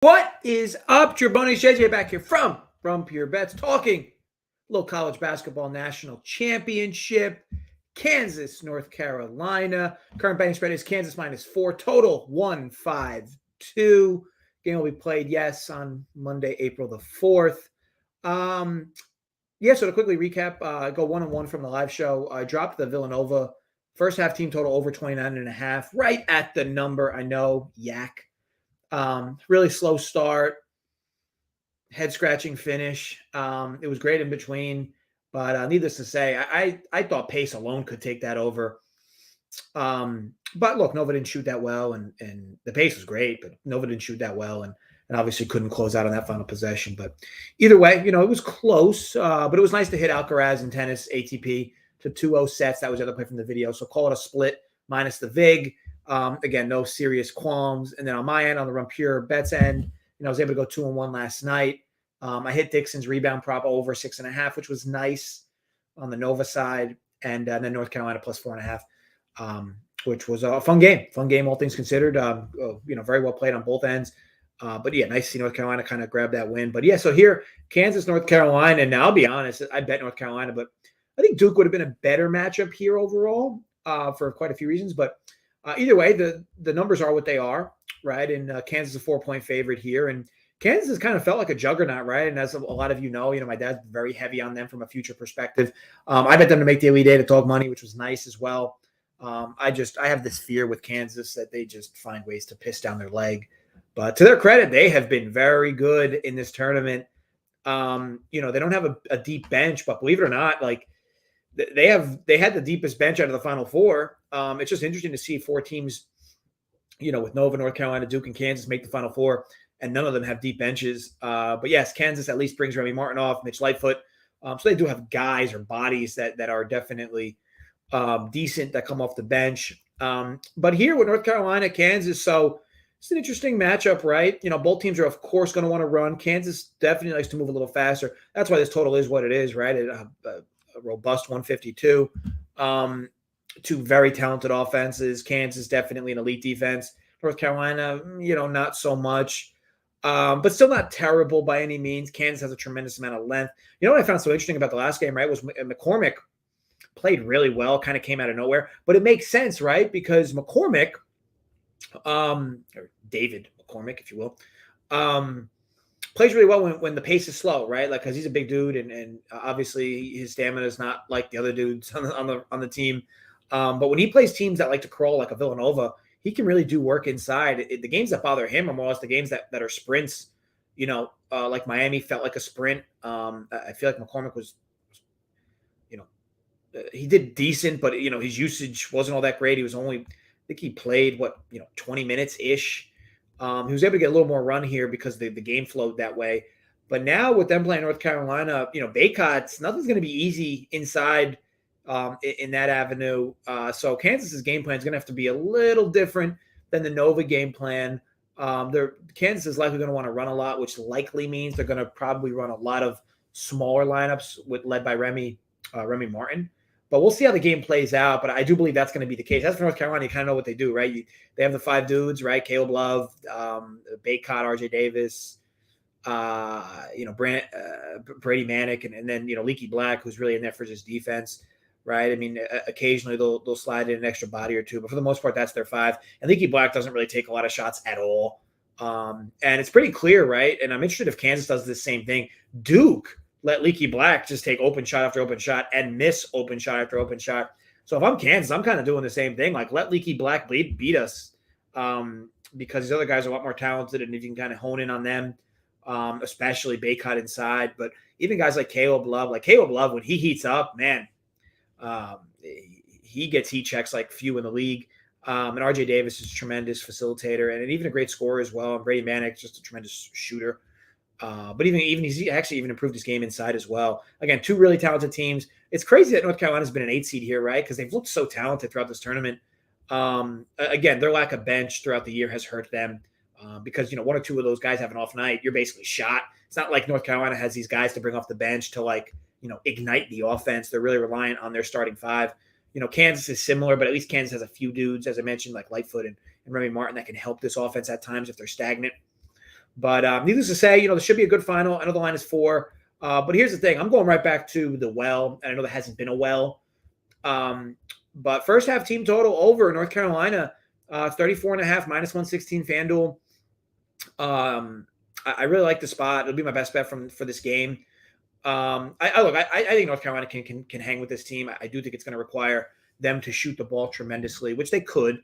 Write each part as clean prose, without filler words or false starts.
What is up, Jaboni's JJ back here from Pure Bets, talking a little college basketball national championship, Kansas, North Carolina. Current betting spread is Kansas -4, total 152. Game will be played, yes, on Monday, April the 4th. So to quickly recap, go 1-1 from the live show. I dropped the Villanova first half team total over 29.5, right at the number. I know, yak. Really slow start, head scratching finish. It was great in between, but needless to say, I thought pace alone could take that over. But look, Nova didn't shoot that well, and the pace was great, but Nova didn't shoot that well, and obviously couldn't close out on that final possession. But either way, it was close, but it was nice to hit Alcaraz in tennis ATP to 2-0 sets. That was the other play from the video. So call it a split minus the VIG. Again, no serious qualms. And then on my end, on the Run Pure Bets end, I was able to go 2-1 last night. I hit Dixon's rebound prop over 6.5, which was nice on the Nova side. And then North Carolina plus 4.5, which was a fun game. Fun game, all things considered. Very well played on both ends. But yeah, nice to see North Carolina kind of grab that win. But yeah, so here, Kansas, North Carolina. And now I'll be honest, I bet North Carolina, but I think Duke would have been a better matchup here overall for quite a few reasons. But either way, the numbers are what they are, right? And Kansas is a 4-point favorite here. And Kansas has kind of felt like a juggernaut, right? And as a lot of you know, my dad's very heavy on them from a future perspective. I bet them to make the Elite Eight at dog money, which was nice as well. I have this fear with Kansas that they just find ways to piss down their leg. But to their credit, they have been very good in this tournament. They don't have a deep bench, but believe it or not, like they had the deepest bench out of the Final Four. It's just interesting to see four teams, with Nova, North Carolina, Duke, and Kansas make the Final Four, and none of them have deep benches. But yes, Kansas at least brings Remy Martin off, Mitch Lightfoot. So they do have guys or bodies that are definitely decent that come off the bench. But here with North Carolina, Kansas, so it's an interesting matchup, right? Both teams are, of course, going to want to run. Kansas definitely likes to move a little faster. That's why this total is what it is, right? A robust 152. Two very talented offenses. Kansas definitely an elite defense. North Carolina, not so much, but still not terrible by any means. Kansas has a tremendous amount of length. What I found so interesting about the last game, right, was McCormick played really well, kind of came out of nowhere. But it makes sense, right? Because McCormick, or David McCormick, if you will, plays really well when the pace is slow, right? Like, because he's a big dude, and obviously his stamina is not like the other dudes on the team. But when he plays teams that like to crawl, like a Villanova, he can really do work inside. The games that bother him are more or less the games that are sprints. Like Miami felt like a sprint. I feel like McCormick was he did decent, but his usage wasn't all that great. He was only, I think he played 20 minutes ish. He was able to get a little more run here because the game flowed that way. But now with them playing North Carolina, Baycott's nothing's going to be easy inside in that avenue. So Kansas's game plan is going to have to be a little different than the Nova game plan. Kansas is likely going to want to run a lot, which likely means they're going to probably run a lot of smaller lineups led by Remy Martin. But we'll see how the game plays out. But I do believe that's going to be the case. As for North Carolina, you kind of know what they do, right? They have the five dudes, right? Caleb Love, Baycott, RJ Davis, Brady Manick, and then Leaky Black, who's really in there for his defense, right? I mean, occasionally they'll slide in an extra body or two, but for the most part, that's their five. And Leaky Black doesn't really take a lot of shots at all. And it's pretty clear, right? And I'm interested if Kansas does the same thing. Duke let Leaky Black just take open shot after open shot and miss open shot after open shot. So if I'm Kansas, I'm kind of doing the same thing. Like, let Leaky Black beat us because these other guys are a lot more talented, and if you can kind of hone in on them, especially Baycott inside. But even guys like Caleb Love, when he heats up, man, he gets heat checks like few in the league. And RJ Davis is a tremendous facilitator and even a great scorer as well. And Brady Manick, just a tremendous shooter. But even he's actually even improved his game inside as well. Again, two really talented teams. It's crazy that North Carolina's been an 8 seed here, right? Because they've looked so talented throughout this tournament. Again, their lack of bench throughout the year has hurt them because, one or two of those guys have an off night. You're basically shot. It's not like North Carolina has these guys to bring off the bench to ignite the offense. They're really reliant on their starting five. Kansas is similar, but at least Kansas has a few dudes, as I mentioned, like Lightfoot and Remy Martin that can help this offense at times if they're stagnant. But needless to say, this should be a good final. I know the line is 4. But here's the thing. I'm going right back to the well. And I know there hasn't been a well. But first half team total over North Carolina, 34.5, -116 FanDuel. I really like the spot. It'll be my best bet for this game. I think North Carolina can hang with this team. I do think it's going to require them to shoot the ball tremendously, which they could.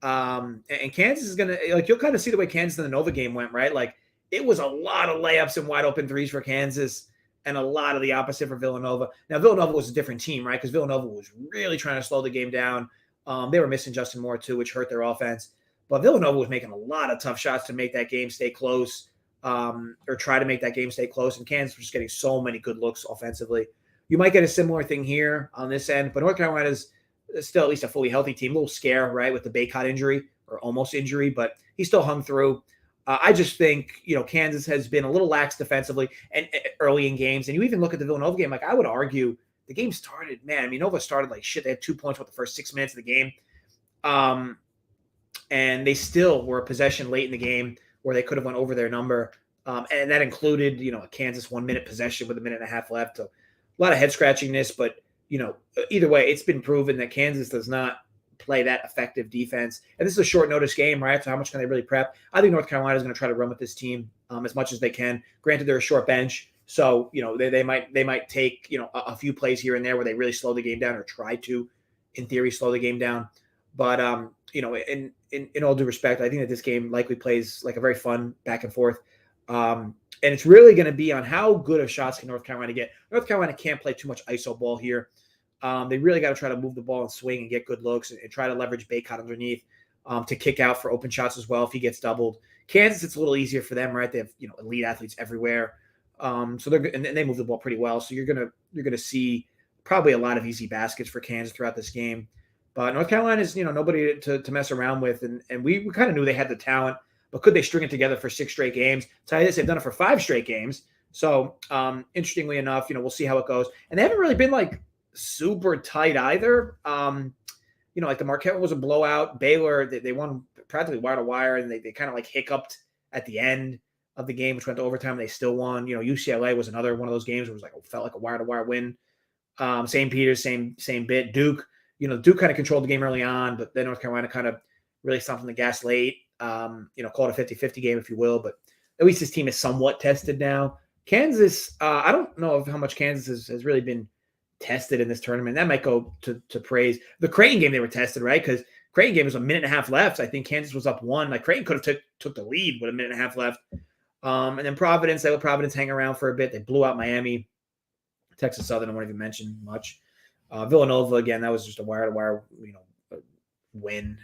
And Kansas is going to, you'll kind of see the way Kansas in the Nova game went, right? Like, it was a lot of layups and wide open threes for Kansas and a lot of the opposite for Villanova. Now, Villanova was a different team, right? Because Villanova was really trying to slow the game down. They were missing Justin Moore, too, which hurt their offense. But Villanova was making a lot of tough shots to make that game stay close, or try to make that game stay close. And Kansas was just getting so many good looks offensively. You might get a similar thing here on this end, but North Carolina's still at least a fully healthy team. A little scare, right, with the Baycott injury or almost injury, but he still hung through. I just think, Kansas has been a little lax defensively and early in games. And you even look at the Villanova game, I would argue the game started, Nova started like shit. They had 2 points with the first 6 minutes of the game. And they still were a possession late in the game where they could have went over their number. And that included, a Kansas 1 minute possession with a minute and a half left. So a lot of head scratchingness, but either way, it's been proven that Kansas does not play that effective defense. And this is a short notice game, right? So how much can they really prep? I think North Carolina is going to try to run with this team as much as they can. Granted, they're a short bench. So, they might take, a few plays here and there where they really slow the game down or try to, in theory, slow the game down. But, in all due respect, I think that this game likely plays like a very fun back and forth. And it's really going to be on how good of shots can North Carolina get. North Carolina can't play too much ISO ball here. They really got to try to move the ball and swing and get good looks and try to leverage Baycott underneath to kick out for open shots as well if he gets doubled. Kansas, it's a little easier for them, right? They have elite athletes everywhere, so they move the ball pretty well. So you're gonna see probably a lot of easy baskets for Kansas throughout this game. But North Carolina is nobody to mess around with, and we kind of knew they had the talent, but could they string it together for 6 straight games? Tell you this, they've done it for 5 straight games. So interestingly enough, we'll see how it goes. And they haven't really been like super tight either. Like the Marquette one was a blowout. Baylor, they won practically wire to wire, and they kind of like hiccuped at the end of the game, which went to overtime. They still won. UCLA was another one of those games where it was felt like a wire to wire win. St. Peter's, same bit. Duke, Duke kind of controlled the game early on, but then North Carolina kind of really stomped on the gas late. Call it a 50-50 game, if you will, but at least this team is somewhat tested now. Kansas, I don't know how much Kansas has really been tested in this tournament. That might go to praise. The Creighton game, they were tested, right? Because Creighton game was a minute and a half left. I think Kansas was up 1. Like Creighton could have took the lead with a minute and a half left. And then Providence, they let Providence hang around for a bit. They blew out Miami. Texas Southern, I won't even mention much. Villanova, again, that was just a wire-to-wire, win.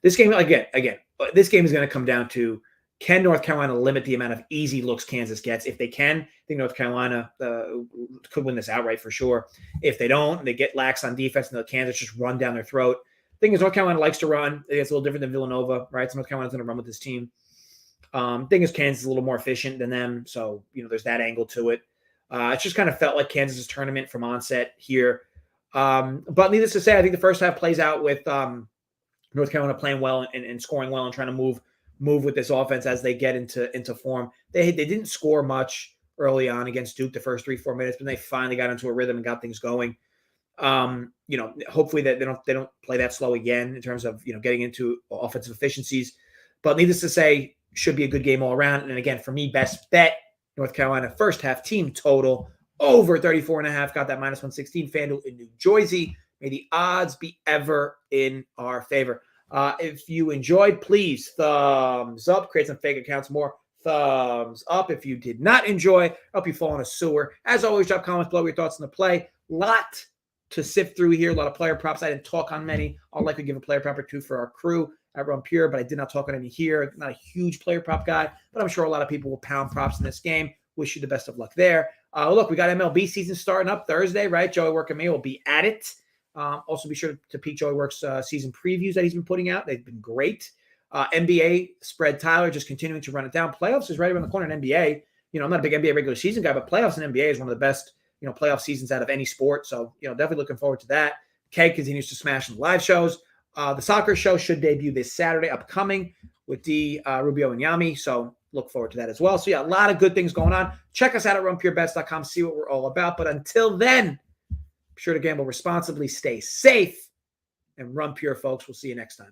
This game, again, this game is going to come down to, can North Carolina limit the amount of easy looks Kansas gets? If they can, I think North Carolina could win this outright for sure. If they don't, they get lax on defense and Kansas just run down their throat. Thing is, North Carolina likes to run. I think it's a little different than Villanova, right? So North Carolina's going to run with this team. Thing is, Kansas is a little more efficient than them. So, there's that angle to it. It just kind of felt like Kansas's tournament from onset here. But needless to say, I think the first half plays out with North Carolina playing well and scoring well and trying to move with this offense as they get into form. They didn't score much early on against Duke the first 3-4 minutes, but they finally got into a rhythm and got things going. Hopefully that they don't play that slow again in terms of getting into offensive efficiencies. But needless to say, should be a good game all around. And again, for me, best bet North Carolina first half team total over 34.5. Got that -116 FanDuel in New Jersey. May the odds be ever in our favor. If you enjoyed, please thumbs up. Create some fake accounts more. Thumbs up. If you did not enjoy, I hope you fall in a sewer. As always, drop comments below your thoughts on the play. Lot to sift through here. A lot of player props. I didn't talk on many. I'll likely give a player prop or two for our crew at Run Pure, but I did not talk on any here. I'm not a huge player prop guy, but I'm sure a lot of people will pound props in this game. Wish you the best of luck there. Look, we got MLB season starting up Thursday, right? Joey Work and me will be at it. Also, be sure to peek Joey Work's season previews that he's been putting out. They've been great. NBA spread Tyler just continuing to run it down. Playoffs is right around the corner in NBA. I'm not a big NBA regular season guy, but playoffs in NBA is one of the best, playoff seasons out of any sport. So, definitely looking forward to that. Keg continues to smash in the live shows. The soccer show should debut this Saturday upcoming with D. Rubio and Yami. So look forward to that as well. So yeah, a lot of good things going on. Check us out at runpurebets.com, see what we're all about. But until then, be sure to gamble responsibly, stay safe, and run pure, folks. We'll see you next time.